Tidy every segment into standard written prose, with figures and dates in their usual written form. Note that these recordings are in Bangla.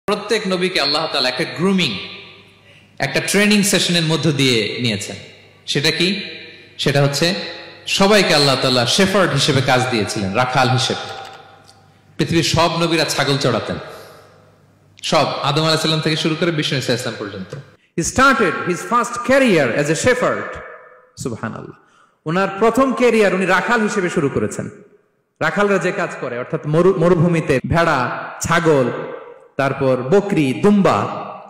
প্রত্যেক নবীকে আল্লাহ তাআলা একটা গ্রুমিং, একটা ট্রেনিং সেশনের মধ্য দিয়ে নিয়েছেন। সেটা কি? সেটা হচ্ছে সবাইকে আল্লাহ তাআলা শেফার্ড হিসেবে কাজ দিয়েছিলেন, রাখাল হিসেবে। পৃথিবীর সব নবীরা ছাগল চড়াতেন, সব, আদম আলাইহিস সালাম থেকে শুরু করে বিষ্ণু ইসা ইসলাম পর্যন্ত। He started his first career as a shepherd. সুবহানাল্লাহ। ওনার প্রথম ক্যারিয়ার উনি রাখাল হিসেবে শুরু করেছেন। রাখালরা যে কাজ করে, অর্থাৎ মরুভূমিতে ভেড়া, ছাগল, তারপর বকরি, দুম্বা,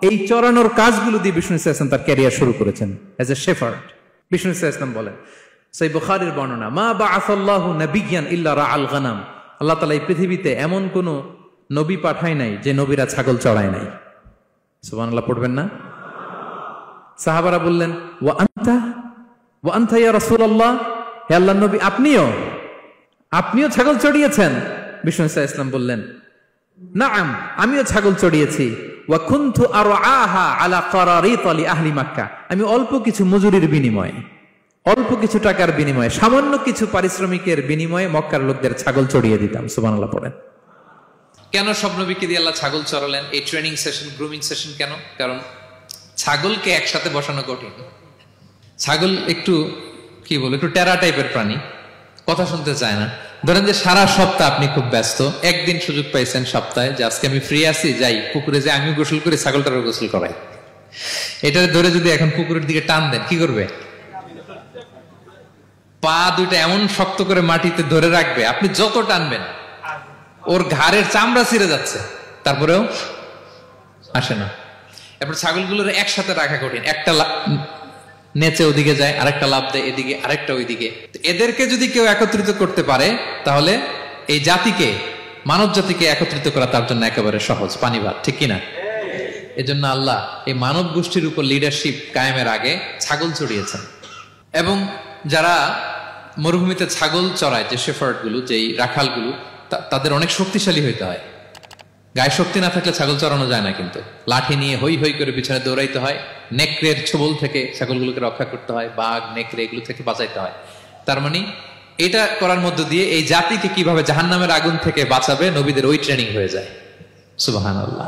এই চড়ানোর কাজগুলো দিয়ে বিষ্ণু ইসা ইসলাম তার ক্যারিয়ার শুরু করেছেন এজ এ শেফার্ড। বিষ্ণু ইসা ইসলাম বলেন, সহিহ বুখারীর বর্ণনা, মা বাআসাল্লাহু নাবিয়্যান ইল্লা রাআল গানাম। আল্লাহ তাআলা এই পৃথিবীতে এমন কোন নবী পাঠায় নাই যে নবীরা ছাগল চড়ায় নাই। সুবহানাল্লাহ পড়বেন না? সাহাবারা বললেন, ওয়া আনতা ইয়া রাসূলুল্লাহ, হে আল্লাহর নবী, আপনিও ছাগল চড়িয়েছেন? বিষ্ণু ইসা ইসলাম বললেন, নাআম, আমিও ছাগল চড়িয়েছি। ওয়া কুনতু আরআহা আলা কারারিত লি আহলি মক্কা। আমি অল্প কিছু মজুরির বিনিময়ে, অল্প কিছু টাকার বিনিময়ে, সামান্য কিছু পারিশ্রমিকের বিনিময়ে মক্কার লোকদের ছাগল চড়িয়ে দিতাম। সুবহানাল্লাহ পড়েন। কেন সব নবীকে দিয়ে আল্লাহ ছাগল চড়ালেন? এই ট্রেনিং সেশন, গ্রুমিং সেশন কেন? কারণ ছাগলকে একসাথে বসানো কঠিন। ছাগল একটু কি বলে, একটু টেরা টাইপের প্রাণী, কথা শুনতে চায় না। ধরেন যে সারা সপ্তাহ আপনি খুব ব্যস্ত, একদিন সুযোগ পাইছেন সপ্তাহে যে আজকে আমি ফ্রি আছি, যাই পুকুরে যাই, আমিও গোসল করি, ছাগলটারও গোসল করাই। এটা ধরে যদি এখন পুকুরের দিকে টান দেন, কি করবে? পা দুইটা এমন শক্ত করে মাটিতে ধরে রাখবে, আপনি যত টানবেন ওর ঘাড়ের চামড়া ছিঁড়ে যাচ্ছে, তারপরেও আসে না। এরপর ছাগলগুলোর একসাথে রাখা কঠিন। একটা নেচে ওদিকে যায়, আরেকটা লাফ দেয় এদিকে, আরেকটা ওইদিকে। এদেরকে যদি কেউ একত্রিত করতে পারে, তাহলে এই জাতিকে, মানব জাতিকে একত্রিত করা তার জন্য একেবারে সহজ, পানি ভাত, ঠিক কিনা? এজন্য আল্লাহ এই মানব গোষ্ঠীর উপর লিডারশিপ কায়েমের আগে ছাগল চড়িয়েছেন। এবং যারা মরুভূমিতে ছাগল চড়ায়, যে শেফার্ড গুলো, যেই রাখাল গুলো, তাদের অনেক শক্তিশালী হইতে হয়। গায়ে শক্তি না থাকলে ছাগল চড়ানো যায় না, কিন্তু লাঠি নিয়ে হই হই করে পিছনে দৌড়াইতে হয়। নেকড়ের ছোবল থেকে ছাগলগুলোকে রক্ষা করতে হয়, বাঘ, নেকড়ে এগুলো থেকে বাঁচাইতে হয়। তার মানে এটা করার মধ্য দিয়ে এই জাতিকে কিভাবে জাহান্নামের আগুন থেকে বাঁচাবে, নবীদের ওই ট্রেনিং হয়ে যায়। সুবহানাল্লাহ।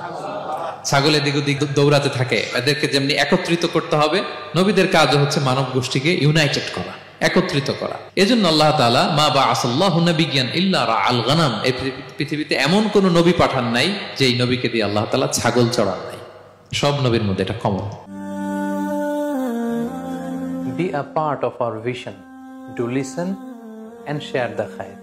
ছাগল এদিক ওদিক দৌড়াতে থাকে, এদেরকে যেমনি একত্রিত করতে হবে, নবীদের কাজও হচ্ছে মানব গোষ্ঠীকে ইউনাইটেড করা, একত্রিত করা। এজন্য আল্লাহ তাআলা মা বাআসাল্লাহু নাবিয়্যান ইল্লা রাআল গানাম, এই পৃথিবীতে এমন কোন নবী পাঠান নাই যেই নবীকে দিয়ে আল্লাহ তাআলা ছাগল চড়ান নাই। সব নবীর মধ্যে এটা common. Be a part of our vision to listen and share the khair.